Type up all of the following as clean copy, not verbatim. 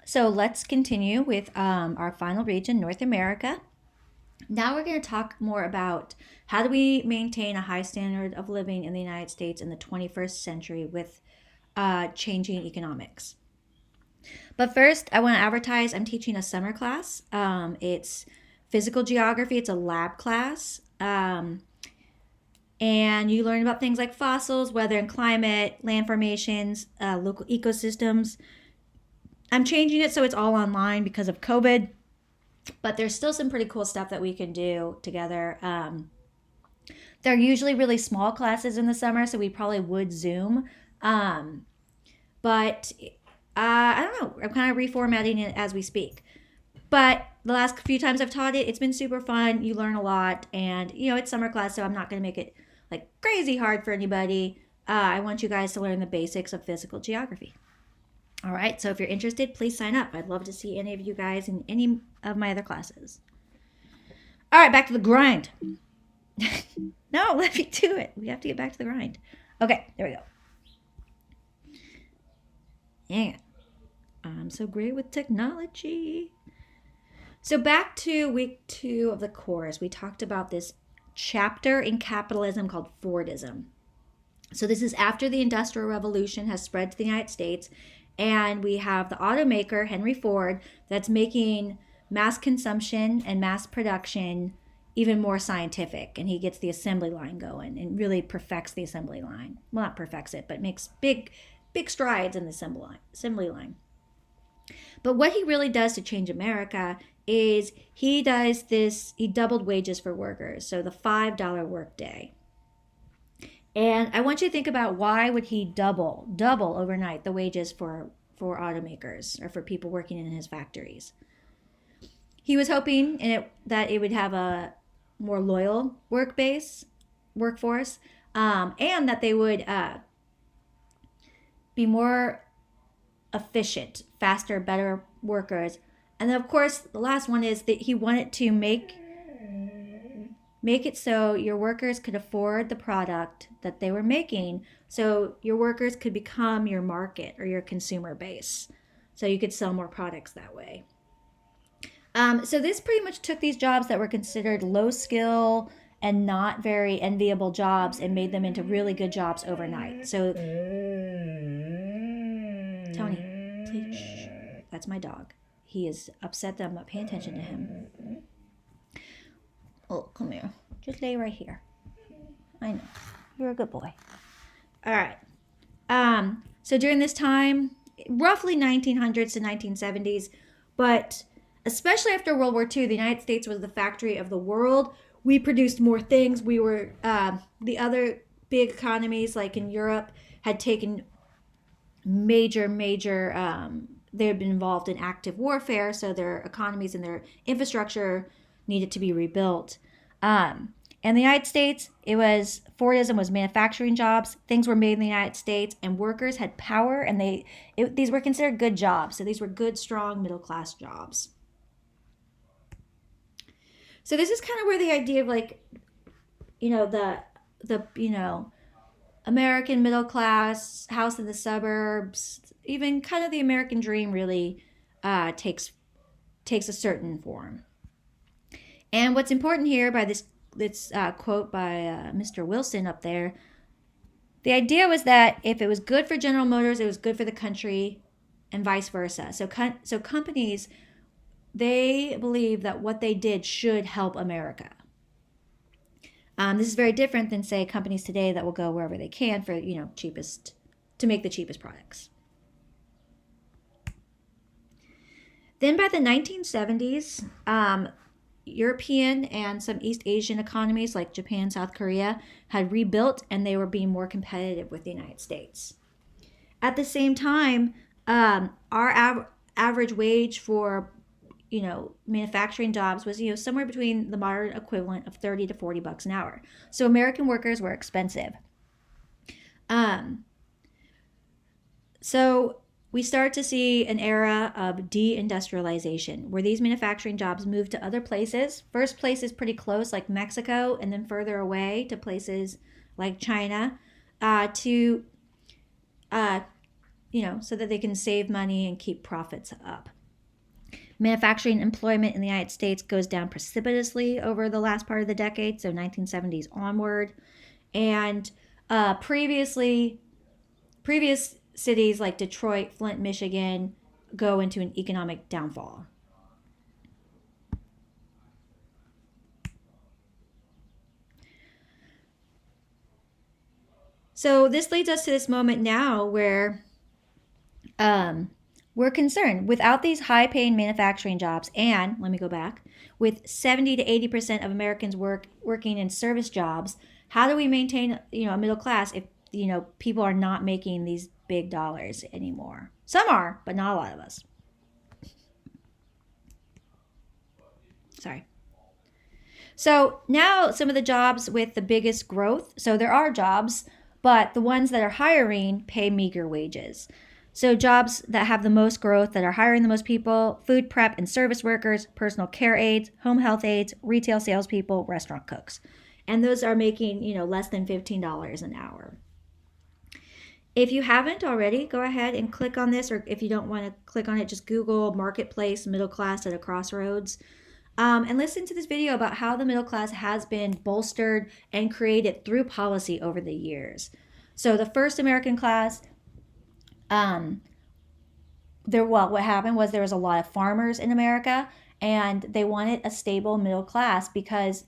So let's continue with our final region, North America. Now we're going to talk more about how do we maintain a high standard of living in the United States in the 21st century with changing economics. But first, I want to advertise I'm teaching a summer class. It's physical geography, it's a lab class. And you learn about things like fossils, weather and climate, land formations, local ecosystems. I'm changing it so it's all online because of COVID, but there's still some pretty cool stuff that we can do together. They're usually really small classes in the summer, so we probably would Zoom. But I don't know. I'm kind of reformatting it as we speak. But the last few times I've taught it, it's been super fun. You learn a lot, and it's summer class, so I'm not going to make it like crazy hard for anybody. I want you guys to learn the basics of physical geography. All right, so if you're interested, please sign up. I'd love to see any of you guys in any of my other classes. All right, back to the grind. No, let me do it. We have to get back to the grind. Okay, there we go. Yeah, I'm so great with technology. So back to week 2 of the course, we talked about this chapter in capitalism called Fordism. So this is after the Industrial Revolution has spread to the United States, and we have the automaker Henry Ford that's making mass consumption and mass production even more scientific, and he gets the assembly line going and really perfects the assembly line. Well, not perfects it, but makes big strides in the assembly line. But what he really does to change America is he doubled wages for workers, so the $5 workday. And I want you to think about why would he double overnight the wages for automakers or for people working in his factories. He was hoping that it would have a more loyal workforce, and that they would be more efficient, faster, better workers. And then, of course, the last one is that he wanted to make it so your workers could afford the product that they were making, so your workers could become your market or your consumer base, so you could sell more products that way. So this pretty much took these jobs that were considered low skill and not very enviable jobs and made them into really good jobs overnight. So, Tony, please, shh. That's my dog. He is upset that I'm not paying attention to him. Oh, come here. Just lay right here. I know. You're a good boy. All right. So during this time, roughly 1900s to 1970s, but especially after World War II, the United States was the factory of the world. We produced more things. We were, the other big economies, like in Europe, had taken major, they had been involved in active warfare, so their economies and their infrastructure needed to be rebuilt. In the United States, Fordism was manufacturing jobs. Things were made in the United States, and workers had power, and these were considered good jobs. So these were good, strong, middle-class jobs. So this is kind of where the idea of the American middle class, house in the suburbs, even kind of the American dream really takes a certain form. And what's important here by this quote by Mr. Wilson up there, the idea was that if it was good for General Motors, it was good for the country, and vice versa. So companies, they believe that what they did should help America. This is very different than, say, companies today that will go wherever they can for to make the cheapest products. Then by the 1970s, European and some East Asian economies like Japan, South Korea had rebuilt, and they were being more competitive with the United States. At the same time, our average wage for manufacturing jobs was somewhere between the modern equivalent of $30 to $40 an hour. So American workers were expensive. So we start to see an era of deindustrialization where these manufacturing jobs moved to other places. First places pretty close like Mexico, and then further away to places like China, so that they can save money and keep profits up. Manufacturing employment in the United States goes down precipitously over the last part of the decade, so 1970s onward. And previous cities like Detroit, Flint, Michigan go into an economic downfall. So this leads us to this moment now where we're concerned. Without these high-paying manufacturing jobs, and let me go back, with 70 to 80% of Americans working in service jobs, how do we maintain a middle class if people are not making these big dollars anymore? Some are, but not a lot of us. Sorry. So now some of the jobs with the biggest growth. So there are jobs, but the ones that are hiring pay meager wages. So jobs that have the most growth, that are hiring the most people: food prep and service workers, personal care aides, home health aides, retail salespeople, restaurant cooks. And those are making, less than $15 an hour. If you haven't already, go ahead and click on this, or if you don't want to click on it, just Google Marketplace Middle Class at a Crossroads. And listen to this video about how the middle class has been bolstered and created through policy over the years. So the first American class, what happened was there was a lot of farmers in America, and they wanted a stable middle class because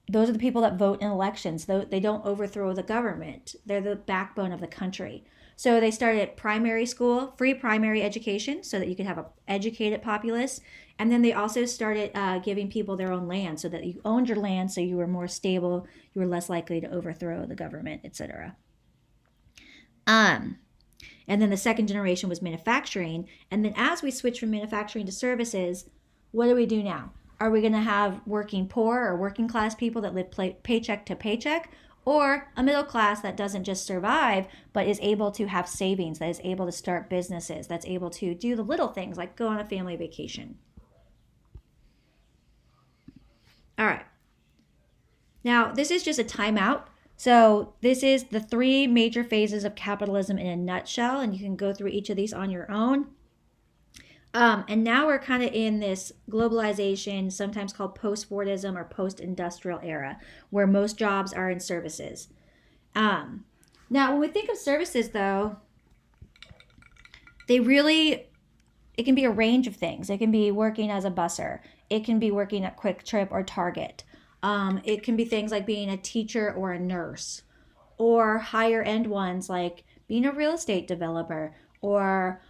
those are the people that vote in elections. They don't overthrow the government. They're the backbone of the country. So they started primary school, free primary education, so that you could have an educated populace. And then they also started giving people their own land, so that you owned your land, so you were more stable, you were less likely to overthrow the government, etc. And then the second generation was manufacturing. And then as we switch from manufacturing to services, what do we do now? Are we going to have working poor or working class people that live paycheck to paycheck, or a middle class that doesn't just survive, but is able to have savings, that is able to start businesses, that's able to do the little things like go on a family vacation? All right. Now, this is just a timeout. So this is the 3 major phases of capitalism in a nutshell, and you can go through each of these on your own. And now we're kind of in this globalization, sometimes called post-Fordism or post-industrial era, where most jobs are in services. Now, when we think of services, though, it can be a range of things. It can be working as a busser. It can be working at Quick Trip or Target. It can be things like being a teacher or a nurse, or higher end ones like being a real estate developer, or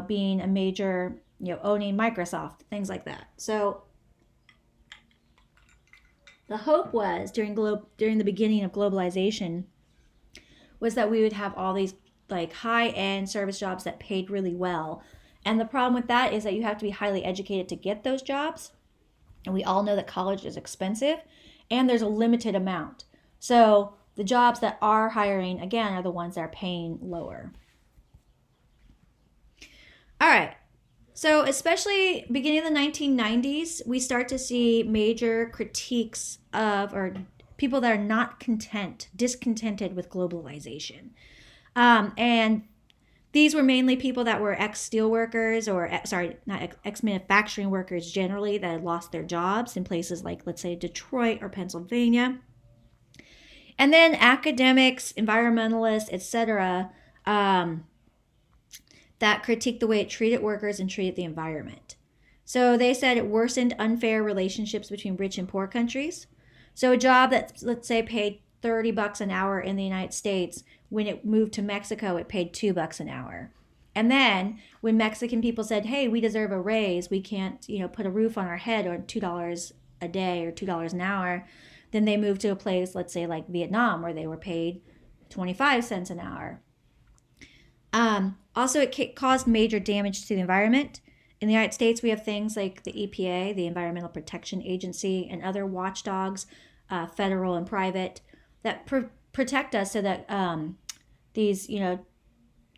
being a major, owning Microsoft, things like that. So the hope was during the beginning of globalization was that we would have all these like high-end service jobs that paid really well. And the problem with that is that you have to be highly educated to get those jobs. And we all know that college is expensive, and there's a limited amount. So the jobs that are hiring, again, are the ones that are paying lower. All right. So especially beginning of the 1990s, we start to see major critiques of, or people that are not discontented with globalization. And these were mainly people that were ex-steel workers, or ex-manufacturing workers generally, that had lost their jobs in places like, let's say, Detroit or Pennsylvania. And then academics, environmentalists, etc., that critiqued the way it treated workers and treated the environment. So they said it worsened unfair relationships between rich and poor countries. So a job that, let's say, paid $30 an hour in the United States, when it moved to Mexico, it paid $2 an hour. And then when Mexican people said, hey, we deserve a raise, we can't, put a roof on our head, or $2 a day or $2 an hour, then they moved to a place, let's say like Vietnam, where they were paid 25 cents an hour. Also, it caused major damage to the environment. In the United States, we have things like the EPA, the Environmental Protection Agency, and other watchdogs, federal and private, that protect us so that these,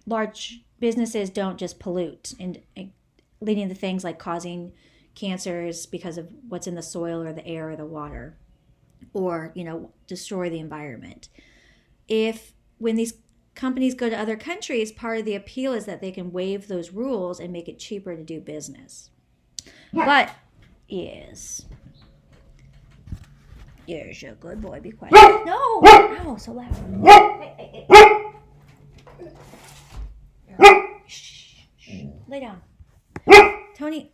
large businesses don't just pollute, and leading to things like causing cancers because of what's in the soil or the air or the water, or, destroy the environment. When these companies go to other countries, part of the appeal is that they can waive those rules and make it cheaper to do business. But, yes. You're a good boy. Be quiet. No! Ow, so loud. Hey. Shh. Lay down. Tony.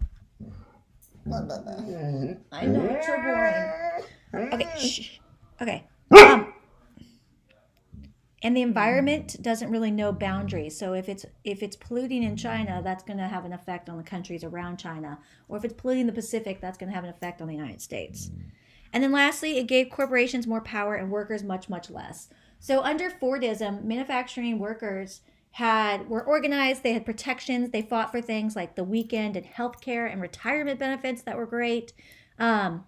I know, it's so boring. Okay, shh. Okay. And the environment doesn't really know boundaries. So if it's polluting in China, that's going to have an effect on the countries around China. Or if it's polluting the Pacific, that's going to have an effect on the United States. And then lastly, it gave corporations more power and workers much, much less. So under Fordism, manufacturing workers were organized, they had protections, they fought for things like the weekend and healthcare and retirement benefits that were great. Now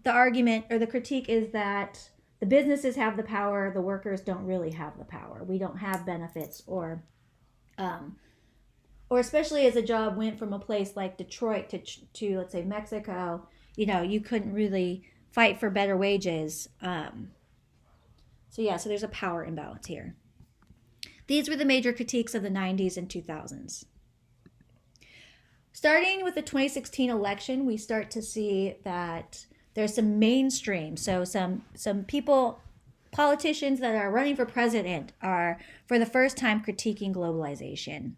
the argument or the critique is that the businesses have the power, the workers don't really have the power. We don't have benefits or especially as a job went from a place like Detroit to let's say Mexico, you couldn't really fight for better wages. So there's a power imbalance here. These were the major critiques of the 90s and 2000s. Starting with the 2016 election, we start to see that there's some mainstream. So some politicians that are running for president are, for the first time, critiquing globalization.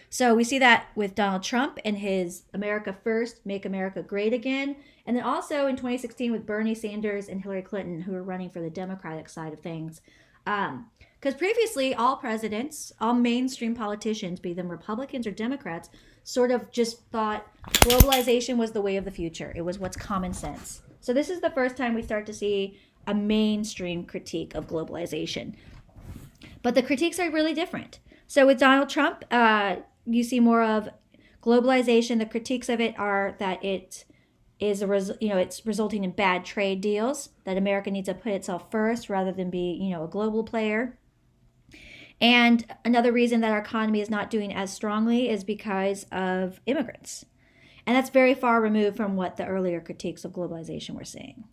So we see that with Donald Trump and his America First, Make America Great Again. And then also in 2016 with Bernie Sanders and Hillary Clinton, who are running for the Democratic side of things. Because previously, all presidents, all mainstream politicians, be them Republicans or Democrats, sort of just thought globalization was the way of the future. It was what's common sense. So this is the first time we start to see a mainstream critique of globalization. But the critiques are really different. So with Donald Trump, you see more of globalization. The critiques of it are that it is it's resulting in bad trade deals, that America needs to put itself first rather than be, a global player. And another reason that our economy is not doing as strongly is because of immigrants. And that's very far removed from what the earlier critiques of globalization were saying.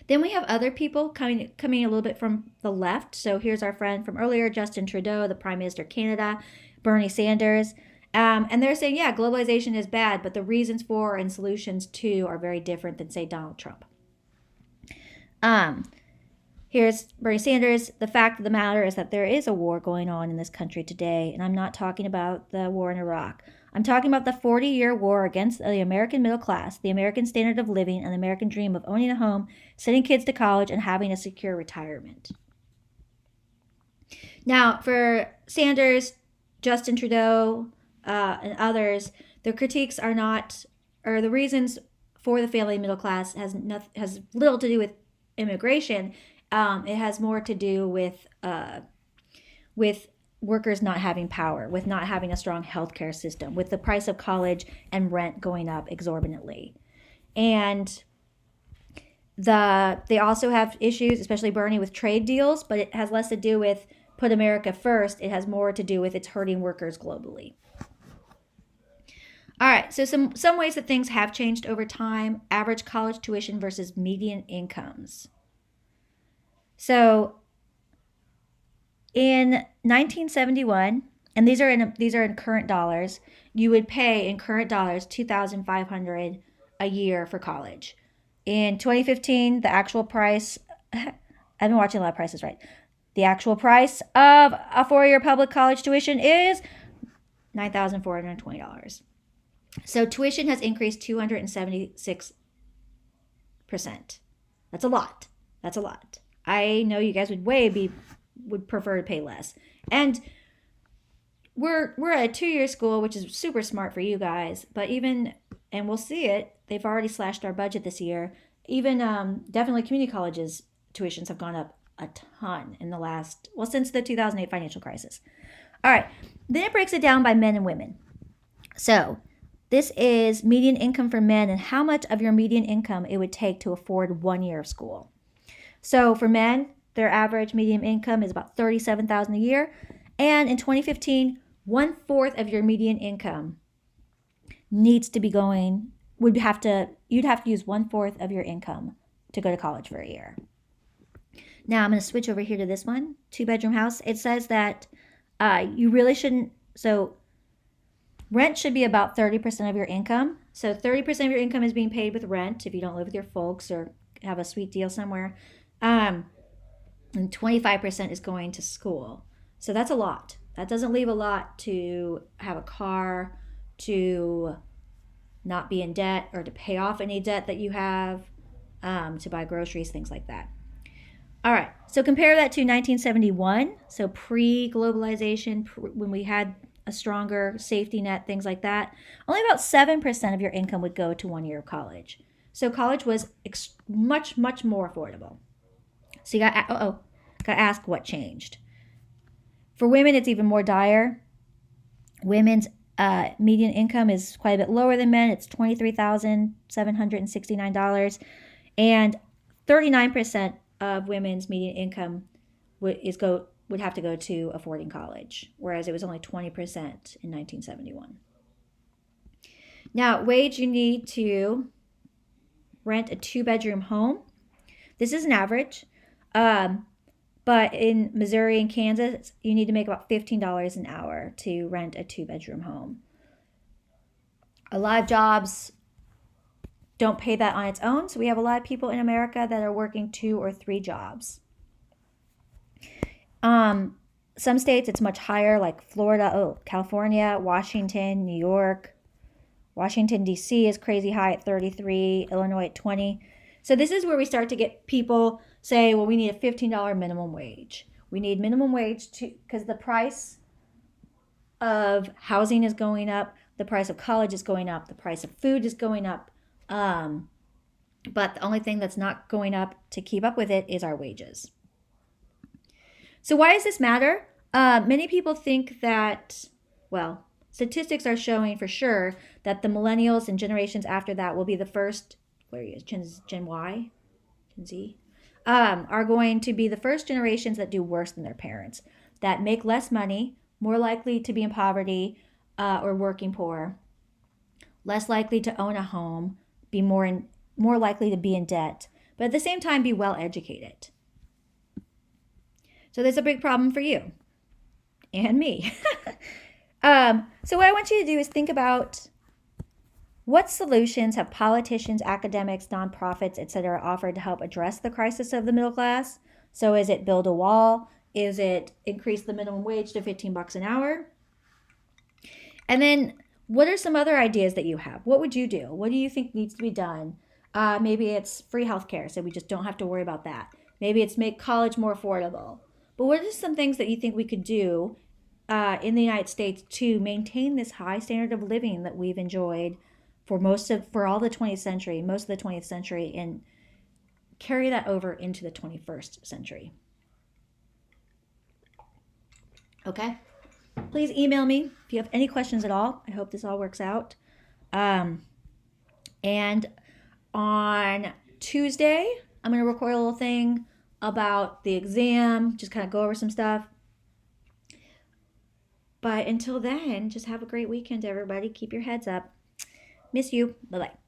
Then we have other people coming a little bit from the left. So here's our friend from earlier, Justin Trudeau, the Prime Minister of Canada, Bernie Sanders. And they're saying, globalization is bad, but the reasons for and solutions to are very different than, say, Donald Trump. Here's Bernie Sanders. The fact of the matter is that there is a war going on in this country today, and I'm not talking about the war in Iraq. I'm talking about the 40-year war against the American middle class, the American standard of living, and the American dream of owning a home, sending kids to college, and having a secure retirement. Now, for Sanders, Justin Trudeau, and others, their critiques are not, or the reasons for the failing middle class has little to do with immigration. It has more to do with workers not having power, with not having a strong healthcare system, with the price of college and rent going up exorbitantly. And they also have issues, especially Bernie, with trade deals, but it has less to do with put America first. It has more to do with it's hurting workers globally. All right, so some ways that things have changed over time. Average college tuition versus median incomes. So in 1971, and these are in current dollars, you would pay in current dollars $2,500 a year for college. In 2015, the actual price, I've been watching a lot of Prices Right. The actual price of a 4-year public college tuition is $9,420. So tuition has increased 276%. That's a lot. I know you guys would prefer to pay less. And we're at a 2-year school, which is super smart for you guys. But and we'll see it, they've already slashed our budget this year. Even definitely community colleges tuitions have gone up a ton in since the 2008 financial crisis. All right, then it breaks it down by men and women. So this is median income for men and how much of your median income it would take to afford 1 year of school. So for men, their average median income is about $37,000 a year. And in 2015, 1/4 of your median income you'd have to use 1/4 of your income to go to college for a year. Now I'm going to switch over here to this one, 2-bedroom house. It says that you really shouldn't, so Rent should be about 30% of your income. So 30% of your income is being paid with rent if you don't live with your folks or have a sweet deal somewhere. And 25% is going to school. So that's a lot. That doesn't leave a lot to have a car, to not be in debt, or to pay off any debt that you have, to buy groceries, things like that. All right, so compare that to 1971, so pre-globalization, when we had a stronger safety net, things like that. Only about 7% of your income would go to 1 year of college. So college was much, much more affordable. So you got to ask what changed. For women, it's even more dire. Women's median income is quite a bit lower than men. It's $23,769, and 39% of women's median income would have to go to affording college, whereas it was only 20% in 1971. Now, wage you need to rent a 2-bedroom home. This is an average, but in Missouri and Kansas, you need to make about $15 an hour to rent a 2-bedroom home. A lot of jobs don't pay that on its own, so we have a lot of people in America that are working 2 or 3 jobs. Some states it's much higher, like Florida, California, Washington, New York. Washington, D.C. is crazy high at 33, Illinois at 20. So this is where we start to get people say, well, we need a $15 minimum wage. We need minimum wage because the price of housing is going up, the price of college is going up, the price of food is going up. But the only thing that's not going up to keep up with it is our wages. So why does this matter? Many people think that, well, statistics are showing for sure that the millennials and generations after that will be the first, Gen Y, Gen Z, are going to be the first generations that do worse than their parents, that make less money, more likely to be in poverty or working poor, less likely to own a home, be more likely to be in debt, but at the same time be well educated. So there's a big problem for you and me. So what I want you to do is think about what solutions have politicians, academics, nonprofits, etc. offered to help address the crisis of the middle class. So is it build a wall? Is it increase the minimum wage to $15 an hour? And then what are some other ideas that you have? What would you do? What do you think needs to be done? Maybe it's free healthcare, so we just don't have to worry about that. Maybe it's make college more affordable. But what are some things that you think we could do in the United States to maintain this high standard of living that we've enjoyed for all the 20th century, most of the 20th century, and carry that over into the 21st century? Okay? Please email me if you have any questions at all. I hope this all works out. And on Tuesday, I'm going to record a little thing about the exam, just kind of go over some stuff. But until then, just have a great weekend, everybody. Keep your heads up. Miss you. Bye-bye.